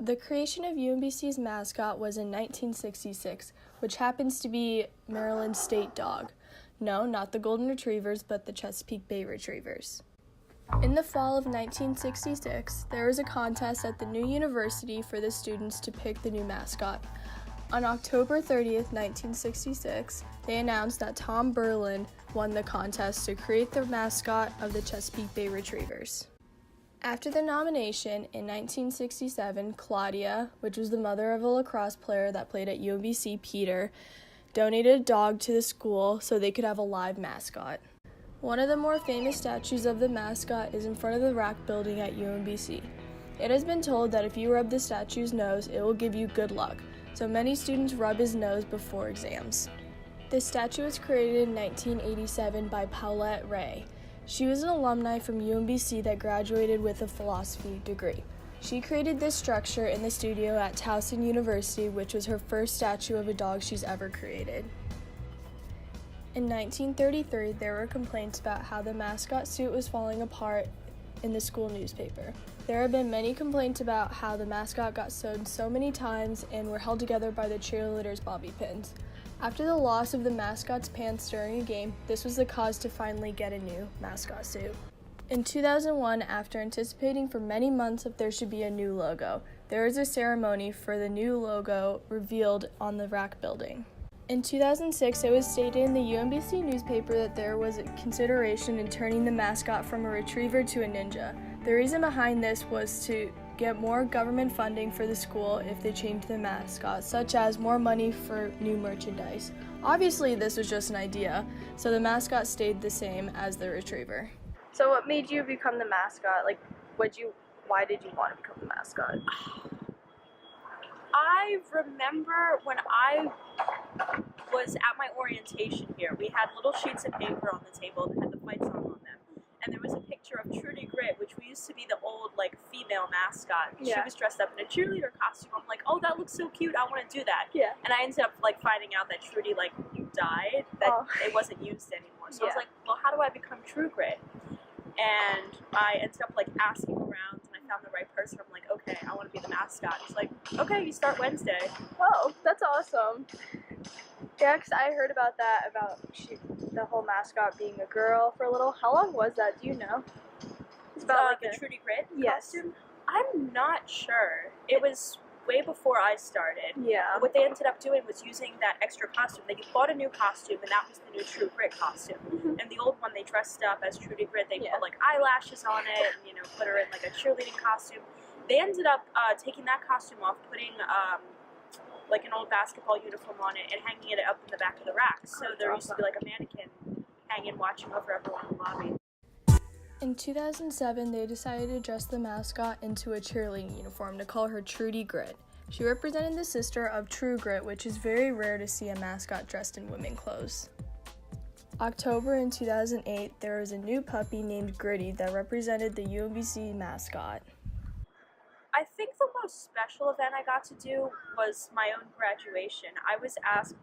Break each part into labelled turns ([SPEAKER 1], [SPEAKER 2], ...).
[SPEAKER 1] The creation of UMBC's mascot was in 1966, which happens to be Maryland's state dog. No, not the Golden Retrievers, but the Chesapeake Bay Retrievers. In the fall of 1966, there was a contest at the new university for the students to pick the new mascot. On October 30th, 1966, they announced that Tom Berlin won the contest to create the mascot of the Chesapeake Bay Retrievers. After the nomination, in 1967, Claudia, which was the mother of a lacrosse player that played at UMBC, Peter, donated a dog to the school so they could have a live mascot. One of the more famous statues of the mascot is in front of the RAC building at UMBC. It has been told that if you rub the statue's nose, it will give you good luck, so many students rub his nose before exams. This statue was created in 1987 by Paulette Ray. She was an alumni from UMBC that graduated with a philosophy degree. She created this structure in the studio at Towson University, which was her first statue of a dog she's ever created. In 1933, there were complaints about how the mascot suit was falling apart in the school newspaper. There have been many complaints about how the mascot got sewed so many times and were held together by the cheerleaders' bobby pins. After the loss of the mascot's pants during a game, this was the cause to finally get a new mascot suit. In 2001, after anticipating for many months if there should be a new logo, there was a ceremony for the new logo revealed on the RAC building. In 2006, it was stated in the UMBC newspaper that there was a consideration in turning the mascot from a retriever to a ninja. The reason behind this was to get more government funding for the school if they changed the mascot, such as more money for new merchandise. Obviously, this was just an idea, so the mascot stayed the same as the retriever.
[SPEAKER 2] So what made you become the mascot? Why did you want to become the mascot?
[SPEAKER 3] I remember when I was at my orientation here, we had little sheets of paper on the table that had the fight song on them. And there was a picture of Trudy Grit, which we used to be the old, female mascot.
[SPEAKER 2] Yeah.
[SPEAKER 3] She was dressed up in a cheerleader costume. I'm like, oh, that looks so cute. I want to do that.
[SPEAKER 2] Yeah.
[SPEAKER 3] And I ended up, finding out that Trudy, died, that it wasn't used anymore. So I was like, well, how do I become True Grit? And I ended up, asking around, and I found the right person. I'm like, okay, I want to be the mascot. He's like, okay, you start Wednesday.
[SPEAKER 2] Oh, that's awesome. Yeah, because I heard about that, the whole mascot being a girl for a little. How long was that? Do you know?
[SPEAKER 3] It's about the Trudy Grit costume? I'm not sure. It was way before I started.
[SPEAKER 2] Yeah.
[SPEAKER 3] What they ended up doing was using that extra costume. They bought a new costume, and that was the new True Grit costume.
[SPEAKER 2] Mm-hmm.
[SPEAKER 3] And the old one, they dressed up as Trudy Grit. They put eyelashes on it, and put her in a cheerleading costume. They ended up taking that costume off, putting an old basketball uniform on it, and hanging it up in the back of the rack. So there used to be a mannequin hanging, watching over everyone in the lobby.
[SPEAKER 1] In 2007, they decided to dress the mascot into a cheerleading uniform to call her Trudy Grit. She represented the sister of True Grit, which is very rare to see a mascot dressed in women clothes. October in 2008, there was a new puppy named Gritty that represented the UMBC mascot.
[SPEAKER 3] I think the most special event I got to do was my own graduation. I was asked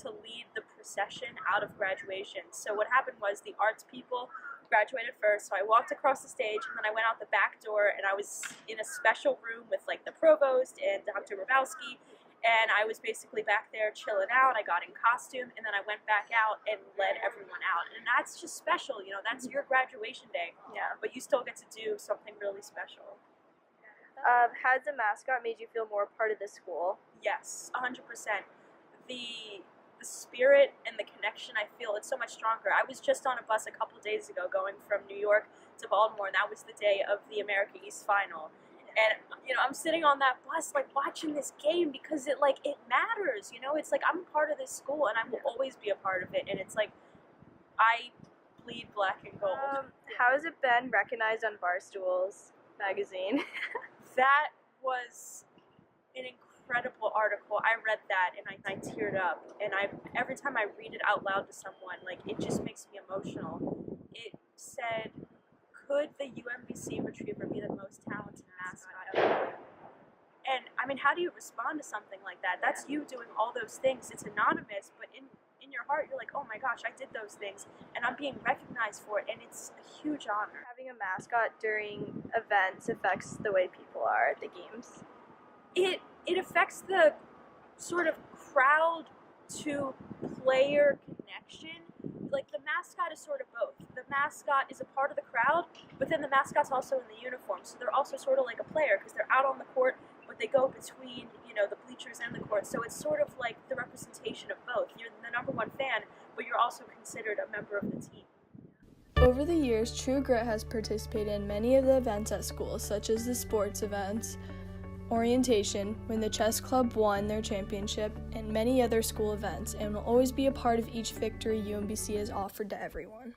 [SPEAKER 3] to lead the procession out of graduation. So what happened was the arts people graduated first, so I walked across the stage, and then I went out the back door, and I was in a special room with the provost and Dr. Rabowski, and I was basically back there chilling out. I got in costume, and then I went back out and led everyone out, and that's just special, that's your graduation day.
[SPEAKER 2] Yeah.
[SPEAKER 3] But you still get to do something really special.
[SPEAKER 2] Has the mascot made you feel more part of the school?
[SPEAKER 3] Yes, 100%. The spirit and the connection, I feel it's so much stronger. I was just on a bus a couple days ago going from New York to Baltimore, and that was the day of the America East Final. And, I'm sitting on that bus, watching this game because it matters, It's I'm part of this school, and I will always be a part of it. And it's I bleed black and gold.
[SPEAKER 2] How has it been recognized on Barstool's magazine?
[SPEAKER 3] That was an incredible article. I read that and I teared up, and every time I read it out loud to someone, it just makes me emotional. It said, could the UMBC Retriever be the most talented mascot ever? And how do you respond to something like that? That's you doing all those things. It's anonymous, but in your heart you're like, oh my gosh, I did those things, and I'm being recognized for it, and it's a huge honor.
[SPEAKER 2] Having a mascot during events affects the way people are at the games.
[SPEAKER 3] it affects the sort of crowd to player connection. Like, the mascot is sort of both. The mascot is a part of the crowd, but then the mascot's also in the uniform, so they're also sort of like a player because they're out on the court, but they go between, the bleachers and the court. So it's sort of like the representation of both. You're the number one fan, but you're also considered a member of the team.
[SPEAKER 1] Over the years, True Grit has participated in many of the events at school, such as the sports events, orientation, when the chess club won their championship, and many other school events, and will always be a part of each victory UMBC has offered to everyone.